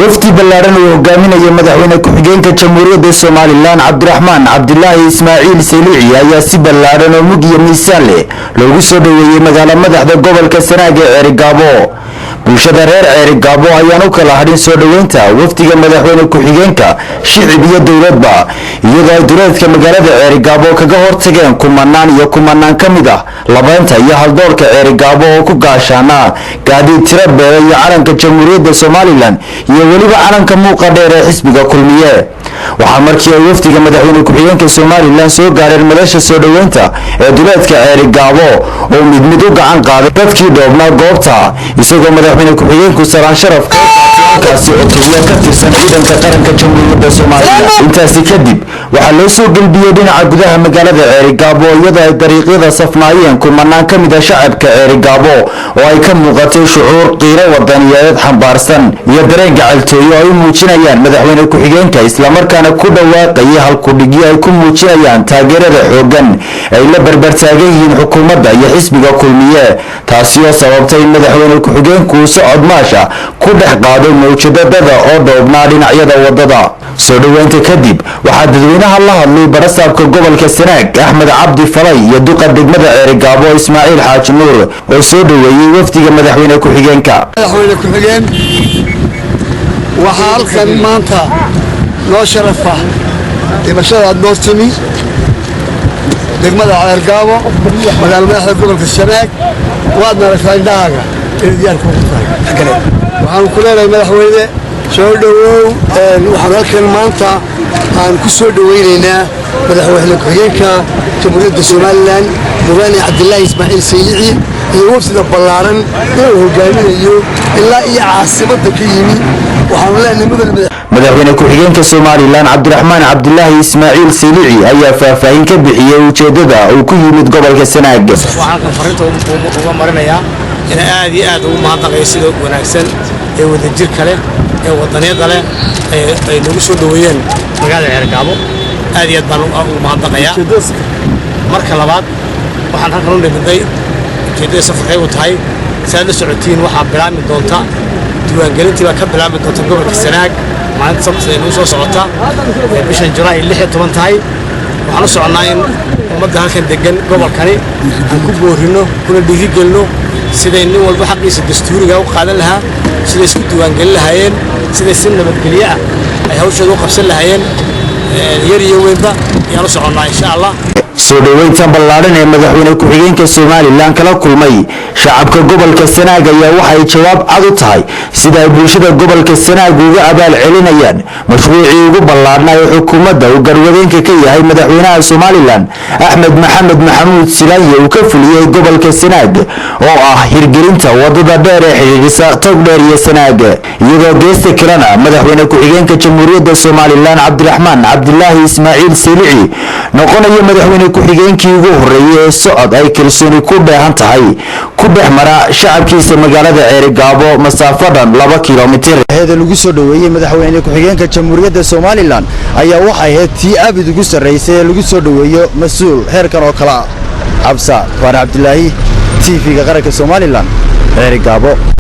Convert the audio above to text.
wafdi ballaaran oo hogaaminaya madaxweyne ku-xigeenka Jamhuuriyadda Soomaaliland Cabdiraxmaan Cabdilaahi Ismaaciil Saylici ayaa si ballaaran oo mug iyo miisaan leh loogu soo dhaweeyay magaalada madaxda gobolka Sanaag ee Cerigabo. bulshada reer Cerigabo ayaan u kala hadhin soo dhaweynta wafdiga madaxweyne ku-xigeenka shicib iyo dawladba iyadoo ay duleedka magaalada Cerigabo kaga hortageen kumanaan kamid ah labaynta iyo haldoorka Cerigabo oo ku gaashaana gaadiid tiro beelay iyo calanka Jamhuuriyadda Soomaaliland iyo waliba calanka muuqa dheer ee xisbiga kulmiye. waxaa markii ay wafdiga madaxweyne ku-xigeenka Soomaaliland soo gaareen madasha soo dhaweynta ee duleedka Cerigabo oo mid u gacan qaaday dadkii dhoobnaa goobta isagoo madaxweyne ku-xigeenku salaan sharaf kaasi oo kaliya ka tirsan ciidanka qaranka Jamhuuriyadda Soomaaliland. intaasi kadib waxaa loo soo galbiyay dhinaca gudaha magaalada Cerigabo iyadoo ay dariiqyada safnaayeen kumanaan kamid ah shacabka Cerigabo oo ay ka muuqatay shucuur qiiro wadaniyadeed xambaarsan iyo dareen gacaltooyo ay muujinayaan madaxweyne ku-xigeenka isla markaana ku dhawaaqay halku dhigyo ay ku muujinayaan taageerada xoogan ay la barbar taagan yihiin xukuumadda iyo xisbiga kulmiye taasi oo sababtay in madaxweyne ku-xigeenku socod maasha ku dhex qaado mawjadada oo dhoobnaa dhinacyada wadada. soo dhaweynta kadib waxaa dadweynaha la hadlay barasaabka gobolka Sanaag Axmed Cabdi Falay iyo duqa degmada Cerigabo Ismaaciil Xaaji Nuur oo soo dhaweeyay wafdiga madaxweyne ku-xigeenka. madaxweyne ku-xigeen waxaa halkan maanta noo sharafa dhimashada aad noortimi degmada Cerigabo magaalada madaxda gobolka Sanaag waad naragtaa indhahaaga in diyaar ku tahay waxaan ku leeyahay madaxweyne soo dhawow waxaan halkan maanta aan ku soo dhaweynaynaa madaxweyne ku-xigeenka Jamhuuriyadda Soomaaliland mudane Cabdilaahi Ismaaciil Saylici iyo wafdiga ballaaran ee hogaaminayo ilaa iyo caasimadda ka yimi waxaan leenahay madaxweyne ku-xigeenka Soomaaliland Cabdiraxmaan Cabdilaahi Ismaaciil Saylici ayaa faahfaahin ka bixiyay ujeedada uu ku yimid gobolka Sanaag. waxaan ka fariinta uga marinayaa in aad iyo aad ugu mahadnaqay sida wanaagsan ee wadajir kale ee wadaniyada leh ay nagu soo dhaweeyeen magaalada Cerigabo aad iyo aad baan ugu mahadnaqayaa. marka labaad waxaan halkan u nimidnay ujeedada safarkay u tahay saad la socotiin waxaa bilaami doonta diiwaangelintii baa ka bilaami doonta gobolka Sanaag maalinta sabtida inuu soo socota bishan Julaay 16 tahay waxaan u soconaa in ummadda halkan degan gobolkani aan ku boorino kuna dhiirigelino sida nin walba xaqiisa dastuuriga u qaadan lahaa sida isku diiwaangelin lahaayeen sida si nabadgelyo ah ay hawshooda u qabsan lahaayeen yar iyo weynba ayaan u soconaa insha Allah. soo dhaweynta ballaaran ee madaxweyne ku-xigeenka Soomaaliland kala kulmay shacabka gobolka Sanaag ayaa waxay jawaab cad u tahay sida ay bulshada gobolka Sanaag uga abaal celinayaan mashruucii ugu ballaarnaa ee xukuumadda uu garwadeenka ka yahay madaxweynaha Soomaaliland Axmed Maxamed Maxamuud Silaanye uu ka fuliyay gobolka Sanaag oo ah hirgelinta wadada dheer ee xiriirisa Togdheer iyo Sanaag iyadoo geesta kalena madaxweyne ku-xigeenka Jamhuuriyadda Soomaaliland Cabdiraxmaan Cabdilaahi Ismaaciil Saylici noqonayo madaxweyne ku-xigeenkii ugu horeeyay ee socod ay kalsooni ku dheehan tahay ku dhex mara shacabkiisa magaalada Cerigabo masaafadan 2 kiiloomitir. heeda lagu soo dhaweeyay madaxweyne ku-xigeenka Jamhuuriyadda Soomaaliland ayaa waxay ahayd tii abid ugu sareysay ee lagu soo dhaweeyo mas'uul heerkan oo kala Cabsa Farax Cabdilaahi TV-ga qaranka Soomaaliland Cerigabo.